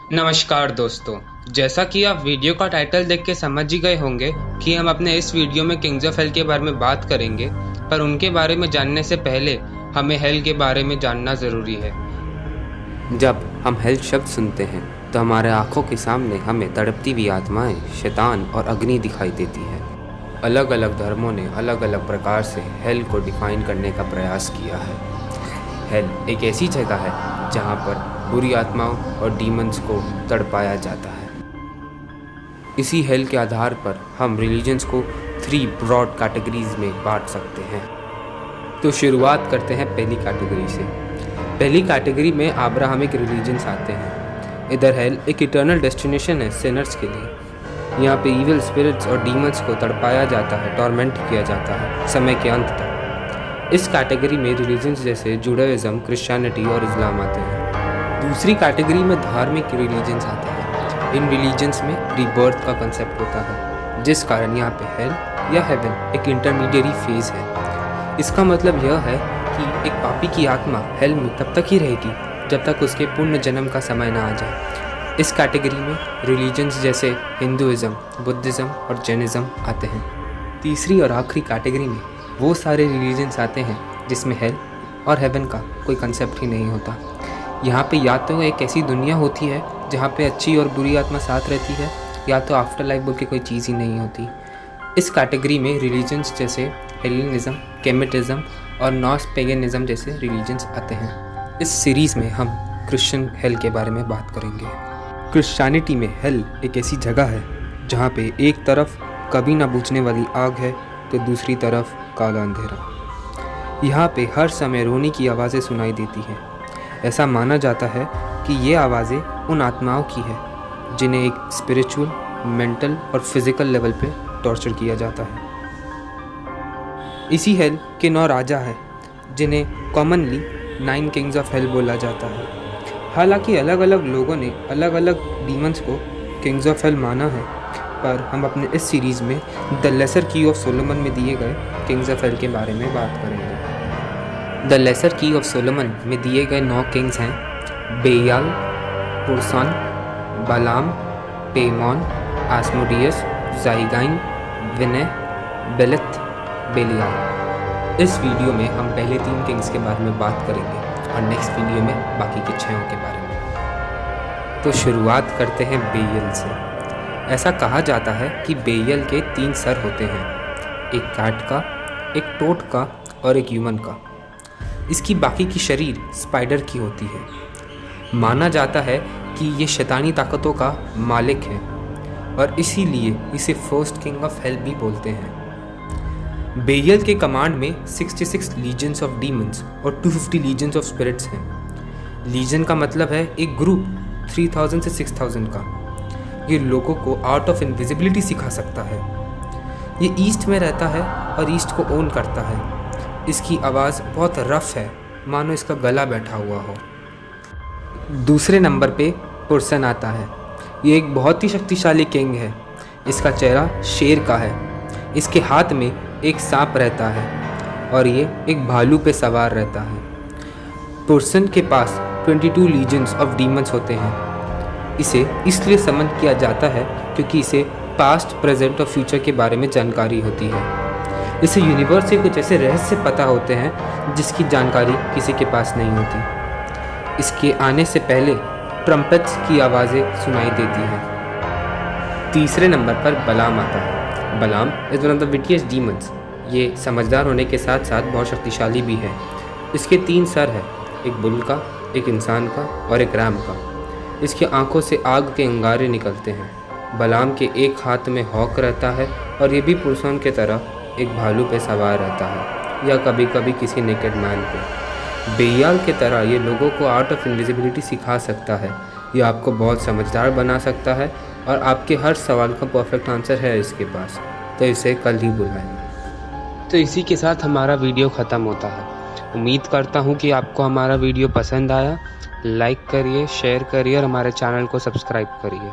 नमस्कार दोस्तों, जैसा कि आप वीडियो का टाइटल देख के समझ ही गए होंगे कि हम अपने इस वीडियो में किंग्स ऑफ हेल के बारे में बात करेंगे, पर उनके बारे में जानने से पहले हमें हेल के बारे में जानना ज़रूरी है। जब हम हेल शब्द सुनते हैं तो हमारे आंखों के सामने हमें तड़पती हुई आत्माएं, शैतान और अग्नि दिखाई देती है। अलग अलग धर्मों ने अलग अलग प्रकार से हेल को डिफाइन करने का प्रयास किया है। हेल एक ऐसी जगह है जहां पर बुरी आत्माओं और डीमंस को तड़पाया जाता है। इसी हेल के आधार पर हम रिलीजन्स को 3 ब्रॉड कैटेगरीज में बांट सकते हैं। तो शुरुआत करते हैं पहली कैटेगरी से। पहली कैटेगरी में अब्राहमिक रिलीजन्स आते हैं। इधर हेल एक इटर्नल डेस्टिनेशन है सिनर्स के लिए। यहाँ पे इविल स्पिरिट्स और डीमंस को तड़पाया जाता है, टॉर्मेंट किया जाता है समय के अंत तक। इस कैटेगरी में रिलीजन्स जैसे जुडाइज्म, क्रिश्चियनिटी और इस्लाम आते हैं। दूसरी कैटेगरी में धार्मिक रिलीजन्स आते हैं। इन रिलीजन्स में रीबर्थ का कंसेप्ट होता है, जिस कारण यहाँ पे हेल या हेवन एक इंटरमीडिएरी फेज है। इसका मतलब यह है कि एक पापी की आत्मा हेल में तब तक ही रहेगी जब तक उसके पुण्य जन्म का समय ना आ जाए। इस कैटेगरी में रिलीजन्स जैसे हिंदुइज्म, बुद्धिज़्म और जैनिज़्म आते हैं। तीसरी और आखिरी कैटेगरी में वो सारे रिलीजन्स आते हैं जिसमें हेल और हेवन का कोई कंसेप्ट ही नहीं होता। यहाँ पे या तो एक ऐसी दुनिया होती है जहाँ पे अच्छी और बुरी आत्मा साथ रहती है, या तो आफ्टर लाइफ बोल के कोई चीज़ ही नहीं होती। इस कैटेगरी में रिलीजन्स जैसे हेलेनिज्म, केमेटिज्म और नॉर्स पेगनिज्म जैसे रिलीजन्स आते हैं। इस सीरीज़ में हम क्रिश्चियन हेल के बारे में बात करेंगे। क्रिश्चियनिटी में हेल एक ऐसी जगह है जहाँ पे एक तरफ कभी ना बुझने वाली आग है तो दूसरी तरफ काला अंधेरा। यहाँ पे हर समय रोने की आवाज़ें सुनाई देती हैं। ऐसा माना जाता है कि ये आवाज़ें उन आत्माओं की है जिन्हें एक स्पिरिचुअल, मेंटल और फिज़िकल लेवल पे टॉर्चर किया जाता है। इसी हेल के 9 राजा हैं जिन्हें कॉमनली 9 किंग्स ऑफ हेल बोला जाता है। हालांकि अलग अलग लोगों ने अलग अलग डीमंस को किंग्स ऑफ हेल माना है, पर हम अपने इस सीरीज़ में द लेसर की ऑफ सोलोमन में दिए गए किंग्स ऑफ हेल के बारे में बात करेंगे। द लेसर की ऑफ सोलोमन में दिए गए 9 किंग्स हैं बेयाल, पुरसन, बालाम, पेमोन, आस्मोडियस, ज़ाइगाइन, विनय, बेलिथ, बेलियाल। इस वीडियो में हम पहले 3 किंग्स के बारे में बात करेंगे और नेक्स्ट वीडियो में बाकी के 6 के बारे में। तो शुरुआत करते हैं बेयल से। ऐसा कहा जाता है कि बेयल के 3 सर होते हैं, एक कैट का, एक टोट का और एक ह्यूमन का। इसकी बाकी की शरीर स्पाइडर की होती है। माना जाता है कि ये शैतानी ताकतों का मालिक है और इसीलिए इसे फर्स्ट किंग ऑफ हेल भी बोलते हैं। बेयल के कमांड में 66 लीजन्स ऑफ डीमंस और 250 लीजन्स ऑफ स्पिरिट्स हैं। लीजन का मतलब है एक ग्रुप 3000 से 6000 का। ये लोगों को आर्ट ऑफ इनविजिबिलिटी सिखा सकता है। ये ईस्ट में रहता है और ईस्ट को ओन करता है। इसकी आवाज़ बहुत रफ है, मानो इसका गला बैठा हुआ हो। दूसरे नंबर पे पुरसन आता है। ये एक बहुत ही शक्तिशाली किंग है। इसका चेहरा शेर का है। इसके हाथ में एक सांप रहता है और ये एक भालू पे सवार रहता है। पुरसन के पास 22 लीजन्स ऑफ डीमंस होते हैं। इसे इसलिए समन किया जाता है क्योंकि इसे पास्ट, प्रेजेंट और फ्यूचर के बारे में जानकारी होती है। इसे यूनिवर्स से कुछ ऐसे रहस्य पता होते हैं जिसकी जानकारी किसी के पास नहीं होती। इसके आने से पहले ट्रम्पेट्स की आवाज़ें सुनाई देती हैं। तीसरे नंबर पर बलाम आता है। बलाम is one of the wittiest demons. ये समझदार होने के साथ साथ बहुत शक्तिशाली भी है। इसके 3 सर हैं, एक बुल का, एक इंसान का और एक रैम का। इसकी आंखों से आग के अंगारे निकलते हैं। बलाम के एक हाथ में हॉक रहता है और ये भी पुरसन के तरह एक भालू पे सवार रहता है या कभी कभी किसी नेकेड मैन पे। बेयाल के तरह ये लोगों को आर्ट ऑफ इनविजिबिलिटी सिखा सकता है। ये आपको बहुत समझदार बना सकता है और आपके हर सवाल का परफेक्ट आंसर है इसके पास, तो इसे कल ही बुलाएं। तो इसी के साथ हमारा वीडियो ख़त्म होता है। उम्मीद करता हूँ कि आपको हमारा वीडियो पसंद आया। लाइक करिए, शेयर करिए और हमारे चैनल को सब्सक्राइब करिए।